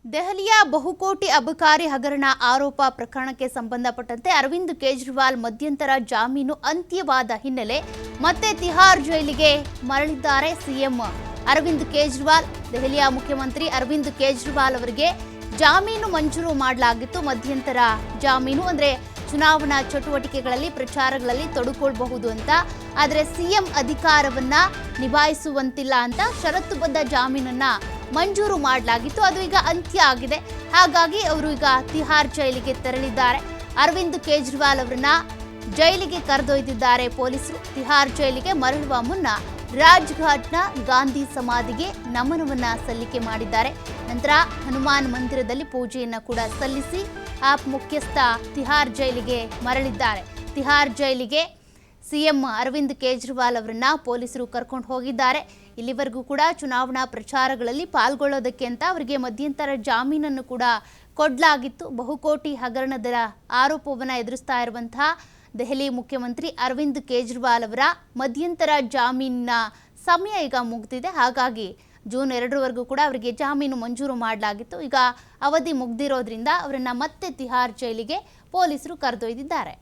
ದೆಹಲಿಯ ಬಹುಕೋಟಿ ಅಬಕಾರಿ ಹಗರಣ ಆರೋಪ ಪ್ರಕರಣಕ್ಕೆ ಸಂಬಂಧಪಟ್ಟಂತೆ ಅರವಿಂದ್ ಕೇಜ್ರಿವಾಲ್ ಮಧ್ಯಂತರ ಜಾಮೀನು ಅಂತ್ಯವಾದ ಹಿನ್ನೆಲೆ ಮತ್ತೆ ತಿಹಾರ್ ಜೈಲಿಗೆ ಮರಳಿದ್ದಾರೆ ಸಿಎಂ ಅರವಿಂದ್ ಕೇಜ್ರಿವಾಲ್. ದೆಹಲಿಯ ಮುಖ್ಯಮಂತ್ರಿ ಅರವಿಂದ್ ಕೇಜ್ರಿವಾಲ್ ಅವರಿಗೆ ಜಾಮೀನು ಮಂಜೂರು ಮಾಡಲಾಗಿತ್ತು. ಮಧ್ಯಂತರ ಜಾಮೀನು ಅಂದ್ರೆ ಚುನಾವಣಾ ಚಟುವಟಿಕೆಗಳಲ್ಲಿ ಪ್ರಚಾರಗಳಲ್ಲಿ ತೊಡಗಿಕೊಳ್ಳಬಹುದು ಅಂತ, ಆದರೆ ಸಿಎಂ ಅಧಿಕಾರವನ್ನ ನಿಭಾಯಿಸುವಂತಿಲ್ಲ ಅಂತ ಷರತ್ತುಬದ್ಧ ಜಾಮೀನನ್ನ ಮಂಜೂರು ಮಾಡಲಾಗಿತ್ತು. ಅದು ಈಗ ಅಂತ್ಯ ಆಗಿದೆ. ಹಾಗಾಗಿ ಅವರು ಈಗ ತಿಹಾರ್ ಜೈಲಿಗೆ ತೆರಳಿದ್ದಾರೆ. ಅರವಿಂದ್ ಕೇಜ್ರಿವಾಲ್ ಅವರನ್ನ ಜೈಲಿಗೆ ಕರೆದೊಯ್ದಿದ್ದಾರೆ ಪೊಲೀಸರು. ತಿಹಾರ್ ಜೈಲಿಗೆ ಮರಳುವ ಮುನ್ನ ರಾಜ್ಘಾಟ್ನ ಗಾಂಧಿ ಸಮಾಧಿಗೆ ನಮನವನ್ನ ಸಲ್ಲಿಕೆ ಮಾಡಿದ್ದಾರೆ. ನಂತರ ಹನುಮಾನ್ ಮಂದಿರದಲ್ಲಿ ಪೂಜೆಯನ್ನ ಕೂಡ ಸಲ್ಲಿಸಿ ಆಪ್ ಮುಖ್ಯಸ್ಥ ತಿಹಾರ್ ಜೈಲಿಗೆ ಮರಳಿದ್ದಾರೆ. ತಿಹಾರ್ ಜೈಲಿಗೆ ಸಿಎಂ ಅರವಿಂದ್ ಕೇಜ್ರಿವಾಲ್ ಅವರನ್ನ ಪೊಲೀಸರು ಕರ್ಕೊಂಡು ಹೋಗಿದ್ದಾರೆ. ಇಲ್ಲಿವರೆಗೂ ಕೂಡ ಚುನಾವಣಾ ಪ್ರಚಾರಗಳಲ್ಲಿ ಪಾಲ್ಗೊಳ್ಳೋದಕ್ಕೆ ಅಂತ ಅವರಿಗೆ ಮಧ್ಯಂತರ ಜಾಮೀನನ್ನು ಕೂಡ ಕೊಡಲಾಗಿತ್ತು. ಬಹುಕೋಟಿ ಹಗರಣದ ಆರೋಪವನ್ನು ಎದುರಿಸ್ತಾ ಇರುವಂತಹ ದೆಹಲಿ ಮುಖ್ಯಮಂತ್ರಿ ಅರವಿಂದ್ ಕೇಜ್ರಿವಾಲ್ ಅವರ ಮಧ್ಯಂತರ ಜಾಮೀನಿನ ಸಮಯ ಈಗ ಮುಗಿದಿದೆ. ಹಾಗಾಗಿ ಜೂನ್ 2ರವರೆಗೂ ಕೂಡ ಅವರಿಗೆ ಜಾಮೀನು ಮಂಜೂರು ಮಾಡಲಾಗಿತ್ತು. ಈಗ ಅವಧಿ ಮುಗ್ದಿರೋದ್ರಿಂದ ಅವರನ್ನ ಮತ್ತೆ ತಿಹಾರ್ ಜೈಲಿಗೆ ಪೊಲೀಸರು ಕರೆದೊಯ್ದಿದ್ದಾರೆ.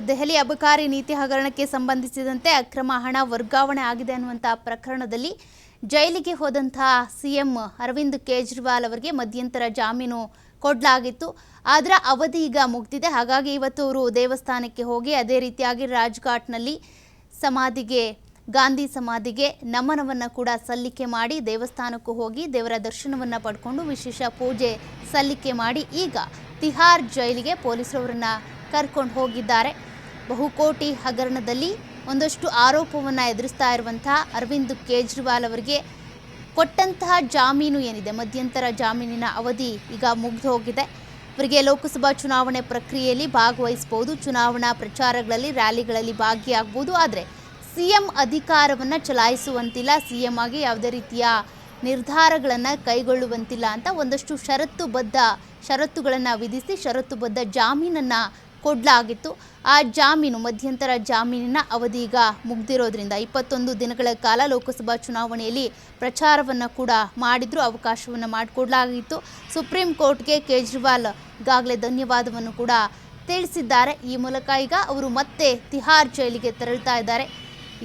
ದೆಹಲಿ ಅಬಕಾರಿ ನೀತಿ ಹಗರಣಕ್ಕೆ ಸಂಬಂಧಿಸಿದಂತೆ ಅಕ್ರಮ ಹಣ ವರ್ಗಾವಣೆ ಆಗಿದೆ ಅನ್ನುವಂತಹ ಪ್ರಕರಣದಲ್ಲಿ ಜೈಲಿಗೆ ಹೋದಂತಹ ಸಿಎಂ ಅರವಿಂದ್ ಕೇಜ್ರಿವಾಲ್ ಅವರಿಗೆ ಮಧ್ಯಂತರ ಜಾಮೀನು ಕೊಡಲಾಗಿತ್ತು. ಅದರ ಅವಧಿ ಈಗ ಮುಗ್ದಿದೆ. ಹಾಗಾಗಿ ಇವತ್ತು ಅವರು ದೇವಸ್ಥಾನಕ್ಕೆ ಹೋಗಿ ಅದೇ ರೀತಿಯಾಗಿ ರಾಜ್ಘಾಟ್ನಲ್ಲಿ ಗಾಂಧಿ ಸಮಾಧಿಗೆ ನಮನವನ್ನು ಕೂಡ ಸಲ್ಲಿಕೆ ಮಾಡಿ ದೇವಸ್ಥಾನಕ್ಕೂ ಹೋಗಿ ದೇವರ ದರ್ಶನವನ್ನು ಪಡ್ಕೊಂಡು ವಿಶೇಷ ಪೂಜೆ ಸಲ್ಲಿಕೆ ಮಾಡಿ ಈಗ ತಿಹಾರ್ ಜೈಲಿಗೆ ಪೊಲೀಸರವರನ್ನ ಕರ್ಕೊಂಡು ಹೋಗಿದ್ದಾರೆ. ಬಹುಕೋಟಿ ಹಗರಣದಲ್ಲಿ ಒಂದಷ್ಟು ಆರೋಪವನ್ನು ಎದುರಿಸ್ತಾ ಇರುವಂತಹ ಅರವಿಂದ್ ಕೇಜ್ರಿವಾಲ್ ಅವರಿಗೆ ಕೊಟ್ಟಂತಹ ಜಾಮೀನು ಏನಿದೆ, ಮಧ್ಯಂತರ ಜಾಮೀನಿನ ಅವಧಿ ಈಗ ಮುಗಿದು ಹೋಗಿದೆ. ಅವರಿಗೆ ಲೋಕಸಭಾ ಚುನಾವಣೆ ಪ್ರಕ್ರಿಯೆಯಲ್ಲಿ ಭಾಗವಹಿಸಬಹುದು, ಚುನಾವಣಾ ಪ್ರಚಾರಗಳಲ್ಲಿ ರ್ಯಾಲಿಗಳಲ್ಲಿ ಭಾಗಿಯಾಗಬಹುದು. ಆದರೆ ಸಿಎಂ ಅಧಿಕಾರವನ್ನು ಚಲಾಯಿಸುವಂತಿಲ್ಲ, ಸಿಎಂ ಆಗಿ ಯಾವುದೇ ರೀತಿಯ ನಿರ್ಧಾರಗಳನ್ನು ಕೈಗೊಳ್ಳುವಂತಿಲ್ಲ ಅಂತ ಒಂದಷ್ಟು ಷರತ್ತುಗಳನ್ನು ವಿಧಿಸಿ ಷರತ್ತುಬದ್ಧ ಜಾಮೀನನ್ನು ಕೊಡಲಾಗಿತ್ತು. ಆ ಜಾಮೀನು ಮಧ್ಯಂತರ ಜಾಮೀನಿನ ಅವಧಿ ಈಗ ಮುಗ್ದಿರೋದ್ರಿಂದ 21 ದಿನಗಳ ಕಾಲ ಲೋಕಸಭಾ ಚುನಾವಣೆಯಲ್ಲಿ ಪ್ರಚಾರವನ್ನು ಕೂಡ ಮಾಡಿದ್ರು, ಅವಕಾಶವನ್ನು ಮಾಡಿಕೊಡಲಾಗಿತ್ತು. ಸುಪ್ರೀಂ ಕೋರ್ಟ್ಗೆ ಕೇಜ್ರಿವಾಲ್ ಈಗಾಗಲೇ ಧನ್ಯವಾದವನ್ನು ಕೂಡ ತಿಳಿಸಿದ್ದಾರೆ. ಈ ಮೂಲಕ ಈಗ ಅವರು ಮತ್ತೆ ತಿಹಾರ್ ಜೈಲಿಗೆ ತೆರಳ್ತಾ ಇದ್ದಾರೆ.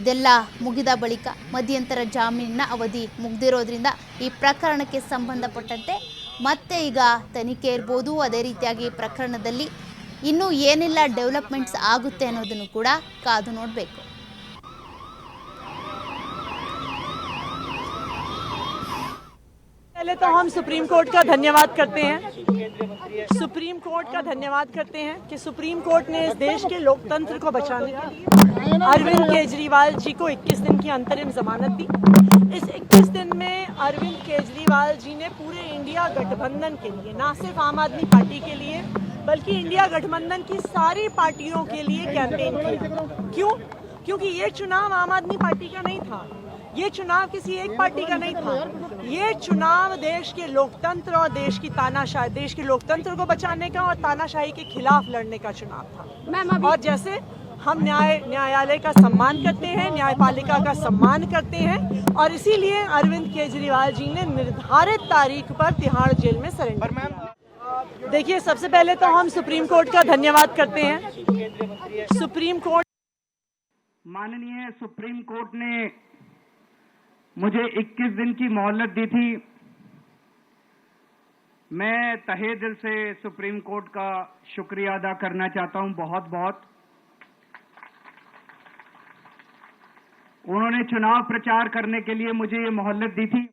ಇದೆಲ್ಲ ಮುಗಿದ ಬಳಿಕ ಮಧ್ಯಂತರ ಜಾಮೀನಿನ ಅವಧಿ ಮುಗ್ದಿರೋದ್ರಿಂದ ಈ ಪ್ರಕರಣಕ್ಕೆ ಸಂಬಂಧಪಟ್ಟಂತೆ ಮತ್ತೆ ಈಗ ತನಿಖೆ ಇರ್ಬೋದು. ಅದೇ ರೀತಿಯಾಗಿ ಪ್ರಕರಣದಲ್ಲಿ ಇನ್ನೂ ಏನೆಲ್ಲ ಡೆವಲಪ್ಮೆಂಟ್ಸ್ ಆಗುತ್ತೆ ಅನ್ನೋದನ್ನು ಕೂಡ ಕಾದು ನೋಡಬೇಕು. पहले तो हम सुप्रीम कोर्ट का धन्यवाद करते हैं। सुप्रीम कोर्ट का धन्यवाद करते हैं कि सुप्रीम कोर्ट ने इस देश के लोकतंत्र को बचाने के लिए अरविंद केजरीवाल जी को 21 दिन की अंतरिम जमानत दी। इस 21 दिन में अरविंद केजरीवाल जी ने पूरे इंडिया गठबंधन के लिए, ना सिर्फ आम आदमी पार्टी के लिए बल्कि इंडिया गठबंधन की सारी पार्टियों के लिए कैंपेन किया। क्यों? क्योंकि ये चुनाव आम आदमी पार्टी का नहीं था, ये चुनाव किसी एक पार्टी का नहीं था, ये चुनाव देश के लोकतंत्र और देश की तानाशाही, देश के लोकतंत्र को बचाने का और तानाशाही के खिलाफ लड़ने का चुनाव था। और जैसे हम न्यायालय का सम्मान करते हैं, न्यायपालिका का सम्मान करते हैं, और इसीलिए अरविंद केजरीवाल जी ने निर्धारित तारीख पर तिहाड़ जेल में सरेंडर किया। देखिए, सबसे पहले तो हम सुप्रीम कोर्ट का धन्यवाद करते हैं। सुप्रीम कोर्ट, माननीय सुप्रीम कोर्ट ने मुझे 21 दिन की मोहलत दी थी। मैं तहे दिल से सुप्रीम कोर्ट का शुक्रिया अदा करना चाहता हूं, बहुत बहुत। उन्होंने चुनाव प्रचार करने के लिए मुझे ये मोहलत दी थी।